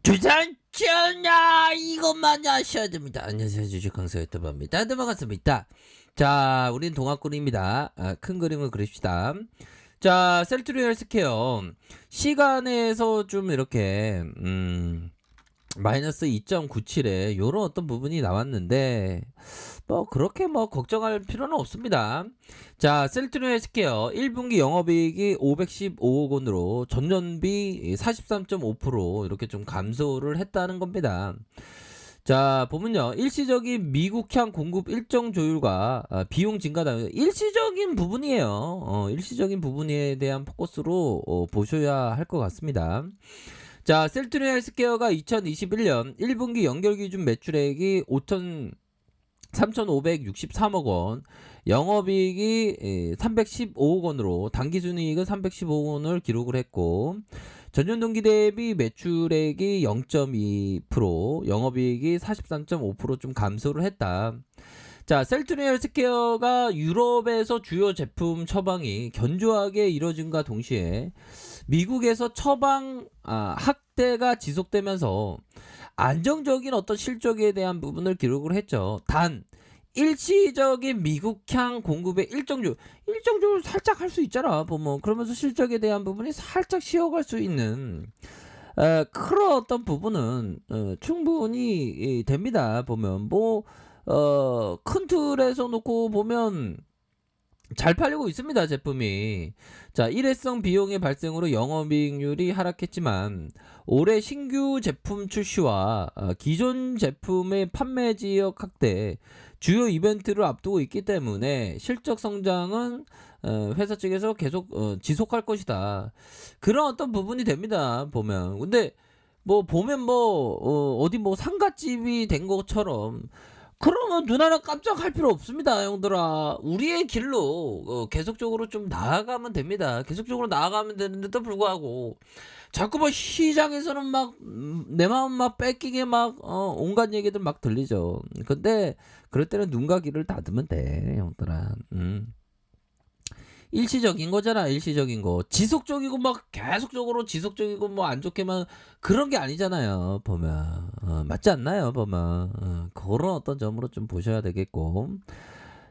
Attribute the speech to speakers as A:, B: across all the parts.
A: 주상전야 이것만 아셔야 됩니다. 안녕하세요, 주식 강사 유튜버입니다. 네, 반갑습니다. 자, 우린 동학군입니다. 큰 그림을 그립시다. 자, 셀트리 헬스케어 시간에서 좀 이렇게 마이너스 2.97에 요런 어떤 부분이 나왔는데 뭐 그렇게 뭐 걱정할 필요는 없습니다. 자, 셀트리 헬스케어 1분기 영업이익이 515억 원으로 전년비 43.5% 이렇게 좀 감소를 했다는 겁니다. 자, 보면요, 일시적인 미국향 공급 일정 조율과 비용 증가 등 일시적인 부분이에요. 일시적인 부분에 대한 포커스로 보셔야 할 것 같습니다. 자, 셀트리 헬스케어가 2021년 1분기 연결 기준 매출액이 3,563억 원, 영업이익이 315억 원으로 당기순이익은 315억 원을 기록을 했고, 전년 동기 대비 매출액이 0.2%, 영업이익이 43.5%좀 감소를 했다. 자, 셀트리 헬스케어가 유럽에서 주요 제품 처방이 견조하게 이뤄진과 동시에 미국에서 처방 확대가 지속되면서 안정적인 어떤 실적에 대한 부분을 기록을 했죠. 단 일시적인 미국향 공급의 일정조를 살짝 할 수 있잖아. 보면 그러면서 실적에 대한 부분이 살짝 쉬어갈 수 있는 그런 어떤 부분은 충분히 됩니다. 보면 뭐 큰 틀에서 놓고 보면 잘 팔리고 있습니다, 제품이. 자, 일회성 비용의 발생으로 영업이익률이 하락했지만 올해 신규 제품 출시와 기존 제품의 판매 지역 확대, 주요 이벤트를 앞두고 있기 때문에 실적 성장은 회사 측에서 계속 지속할 것이다. 그런 어떤 부분이 됩니다, 보면. 근데 뭐 보면 뭐 어디 뭐 상갓집이 된 것처럼 그러면 누나는 깜짝할 필요 없습니다, 형들아. 우리의 길로 계속적으로 좀 나아가면 됩니다. 계속적으로 나아가면 되는데도 불구하고 자꾸 뭐 시장에서는 막 내 마음 막 뺏기게 막 온갖 얘기들 막 들리죠. 근데 그럴 때는 눈과 귀를 닫으면 돼, 형들아. 일시적인 거잖아, 일시적인 거. 지속적이고 막 계속적으로 지속적이고 뭐 안 좋게만 그런 게 아니잖아요, 보면. 맞지 않나요, 보면. 그런 어떤 점으로 좀 보셔야 되겠고.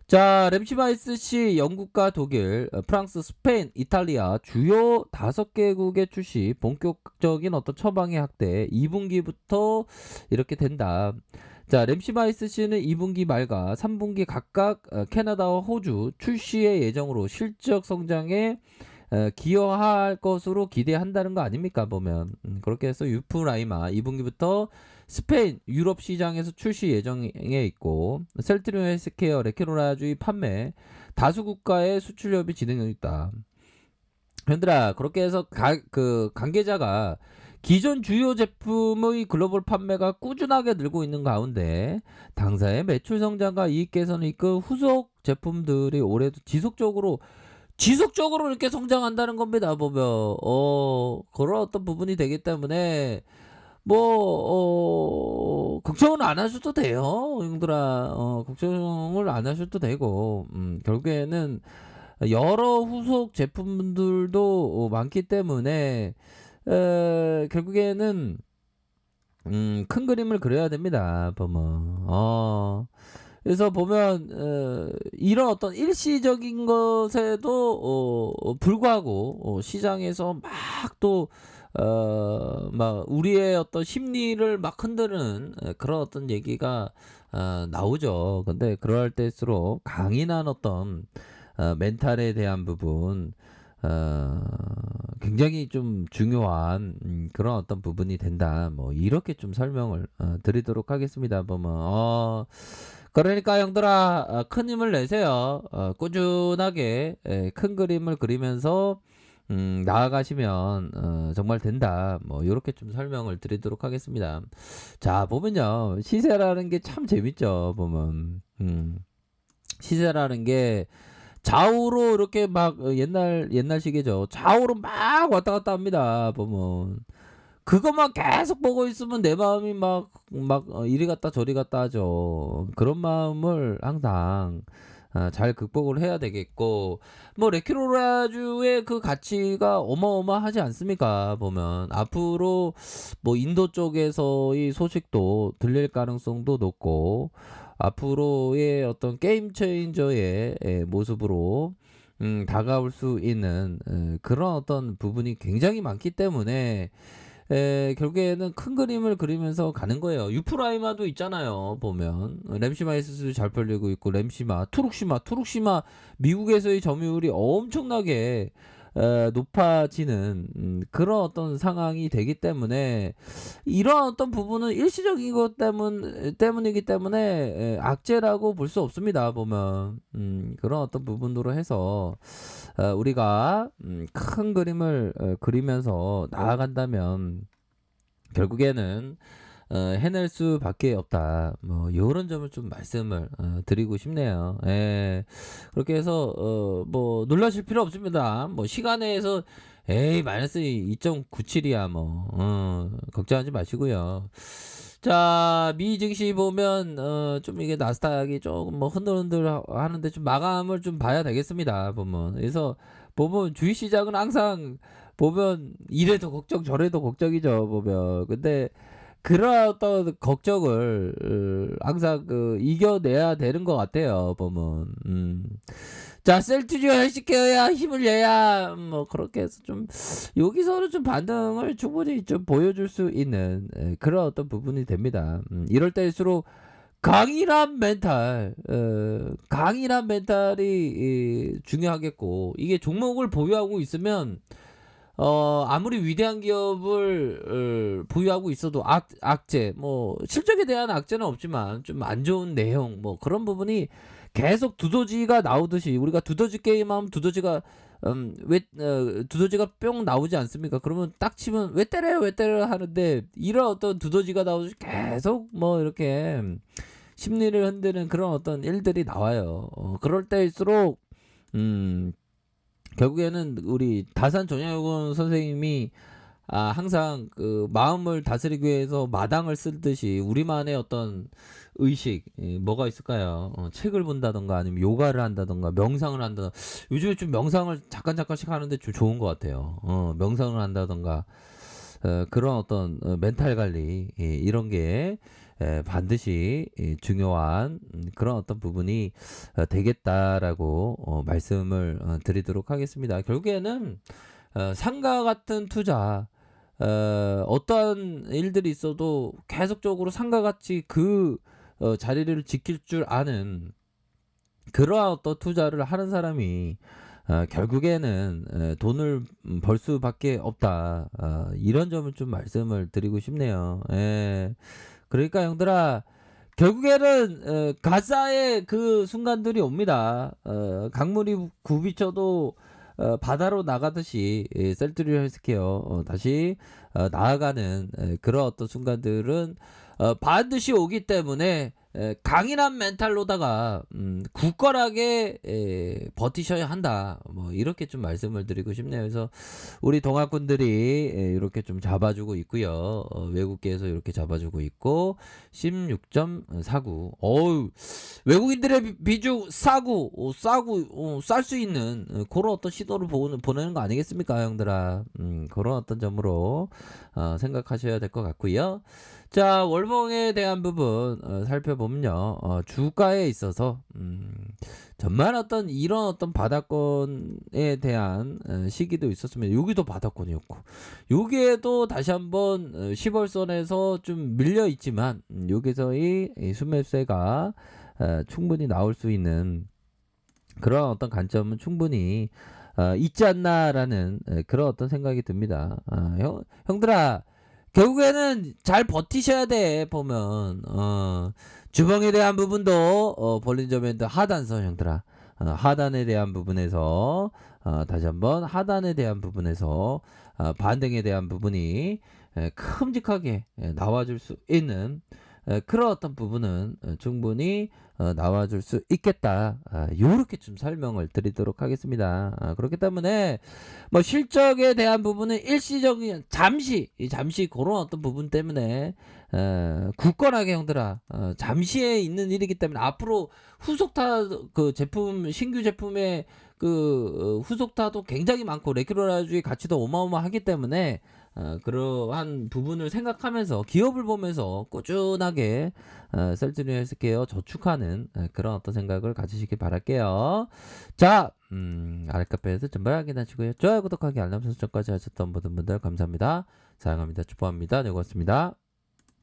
A: 자, 램시바이스 씨 영국과 독일, 프랑스, 스페인, 이탈리아 주요 5개국의 출시 본격적인 어떤 처방의 확대 2분기부터 이렇게 된다. 자, 램시바이스 씨는 2분기 말과 3분기 각각 캐나다와 호주 출시의 예정으로 실적 성장에 기여할 것으로 기대한다는 거 아닙니까, 보면. 그렇게 해서 유프라이마 2분기부터 스페인, 유럽 시장에서 출시 예정에 있고, 셀트리온 헬스케어, 레케로라주의 판매, 다수 국가의 수출협이 진행되고 있다. 현들아, 그렇게 해서 관계자가 기존 주요 제품의 글로벌 판매가 꾸준하게 늘고 있는 가운데 당사의 매출 성장과 이익 개선을 이끌 후속 제품들이 올해도 지속적으로 이렇게 성장한다는 겁니다. 보면 그런 어떤 부분이 되기 때문에 뭐 걱정은 안 하셔도 돼요, 형들아. 걱정을 안 하셔도 되고 결국에는 여러 후속 제품들도 많기 때문에 결국에는 큰 그림을 그려야 됩니다, 보면. 그래서 보면 이런 어떤 일시적인 것에도 불구하고 시장에서 막 또 막 우리의 어떤 심리를 막 흔드는 그런 어떤 얘기가 나오죠. 근데 그럴 때일수록 강인한 어떤 멘탈에 대한 부분 어, 굉장히 좀 중요한 그런 어떤 부분이 된다. 뭐 이렇게 좀 설명을 드리도록 하겠습니다. 보면 그러니까 형들아, 큰 힘을 내세요. 꾸준하게 큰 그림을 그리면서 나아가시면 정말 된다. 뭐 이렇게 좀 설명을 드리도록 하겠습니다. 자, 보면요, 시세라는 게 참 재밌죠. 보면 시세라는 게 좌우로 이렇게 막 옛날 시계죠. 좌우로 막 왔다 갔다 합니다. 보면 그것만 계속 보고 있으면 내 마음이 막 이리 갔다 저리 갔다 하죠. 그런 마음을 항상 잘 극복을 해야 되겠고, 뭐 레키로라주의 그 가치가 어마어마하지 않습니까? 보면 앞으로 뭐 인도 쪽에서의 소식도 들릴 가능성도 높고, 앞으로의 어떤 게임 체인저의 모습으로 다가올 수 있는 그런 어떤 부분이 굉장히 많기 때문에 결국에는 큰 그림을 그리면서 가는 거예요. 유프라이마도 있잖아요. 보면 램시마 에스도 잘 팔리고 있고, 램시마, 투룩시마 미국에서의 점유율이 엄청나게 높아지는 그런 어떤 상황이 되기 때문에, 이런 어떤 부분은 일시적인 것 때문이기 때문에 악재라고 볼 수 없습니다. 보면 그런 어떤 부분으로 해서 우리가 큰 그림을 그리면서 나아간다면 결국에는 해낼 수밖에 없다. 뭐 요런 점을 좀 말씀을 드리고 싶네요. 예. 그렇게 해서 뭐 놀라실 필요 없습니다. 뭐 시간에서 에이 마이너스 2.97이야 뭐 걱정하지 마시고요. 자, 미 증시 보면 좀 이게 나스닥이 조금 뭐 흔들흔들 하는데 좀 마감을 좀 봐야 되겠습니다. 보면. 그래서 보면 주식 시장은 항상 보면 이래도 걱정 저래도 걱정이죠. 보면. 근데 그런 어떤 걱정을 항상 그 이겨내야 되는 것 같아요. 보면. 자, 셀트리온 헬스케어야 힘을 내야 뭐 그렇게 해서 좀 여기서는 좀 반등을 충분히 좀 보여줄 수 있는 그런 어떤 부분이 됩니다. 이럴 때일수록 강인한 멘탈이 중요하겠고, 이게 종목을 보유하고 있으면 아무리 위대한 기업을 보유하고 있어도 악재, 뭐 실적에 대한 악재는 없지만 좀 안 좋은 내용, 뭐 그런 부분이 계속 두더지가 나오듯이, 우리가 두더지 게임하면 두더지가 두더지가 뿅 나오지 않습니까? 그러면 딱 치면 왜 때려요 하는데, 이런 어떤 두더지가 나오듯이 계속 뭐 이렇게 심리를 흔드는 그런 어떤 일들이 나와요. 그럴 때일수록 결국에는 우리 다산 전야요원 선생님이 항상 그 마음을 다스리기 위해서 마당을 쓰듯이 우리만의 어떤 의식, 뭐가 있을까요? 책을 본다던가 아니면 요가를 한다던가 명상을 한다던가. 요즘에 좀 명상을 잠깐씩 하는데 좀 좋은 것 같아요. 명상을 한다던가 그런 어떤 멘탈 관리, 이런 게 반드시 중요한 그런 어떤 부분이 되겠다라고 말씀을 드리도록 하겠습니다. 결국에는 상가 같은 투자, 어떠한 일들이 있어도 계속적으로 상가같이 그 자리를 지킬 줄 아는 그러한 어떤 투자를 하는 사람이 결국에는 돈을 벌 수밖에 없다. 이런 점을 좀 말씀을 드리고 싶네요. 예. 그러니까 형들아, 결국에는 가사의 그 순간들이 옵니다. 강물이 굽이쳐도 바다로 나가듯이 셀트리온 헬스케어 다시 나아가는 그런 어떤 순간들은 반드시 오기 때문에 강인한 멘탈로다가 굳건하게 버티셔야 한다. 뭐 이렇게 좀 말씀을 드리고 싶네요. 그래서 우리 동학군들이 이렇게 좀 잡아주고 있고요. 외국계에서 이렇게 잡아주고 있고 16.49. 어우, 외국인들의 비중 싸고 쌀 수 있는 그런 어떤 시도를 보내는 거 아니겠습니까, 형들아? 그런 어떤 점으로 생각하셔야 될 것 같고요. 자, 월봉에 대한 부분 살펴보면요. 주가에 있어서 정말 어떤 이런 어떤 바닥권에 대한 시기도 있었습니다. 여기도 바닥권이었고, 여기에도 다시 한번 10월선에서 좀 밀려 있지만 여기서의 수매세가 충분히 나올 수 있는 그런 어떤 관점은 충분히 있지 않나라는 그런 어떤 생각이 듭니다. 형들아, 결국에는 잘 버티셔야 돼. 보면 주봉에 대한 부분도 볼린저 밴드 하단선, 형들아. 하단에 대한 부분에서 다시 한번 하단에 대한 부분에서 반등에 대한 부분이 큼직하게 나와줄 수 있는 그런 어떤 부분은 충분히 나와줄 수 있겠다. 요렇게 좀 설명을 드리도록 하겠습니다. 그렇기 때문에 뭐 실적에 대한 부분은 일시적인 잠시 그런 어떤 부분 때문에 굳건하게 형들아, 잠시에 있는 일이기 때문에 앞으로 후속타 그 제품 신규 제품의 그 후속타도 굉장히 많고 레귤러라이즈의 가치도 어마어마하기 때문에 그러한 부분을 생각하면서 기업을 보면서 꾸준하게 셀트리온 헬스케어 저축하는 그런 어떤 생각을 가지시길 바랄게요. 자, 아랫카페에서 전부 확인하시고요. 좋아요, 구독하기, 알람 설정까지 하셨던 모든 분들 감사합니다. 사랑합니다. 축복합니다. 네, 고맙습니다.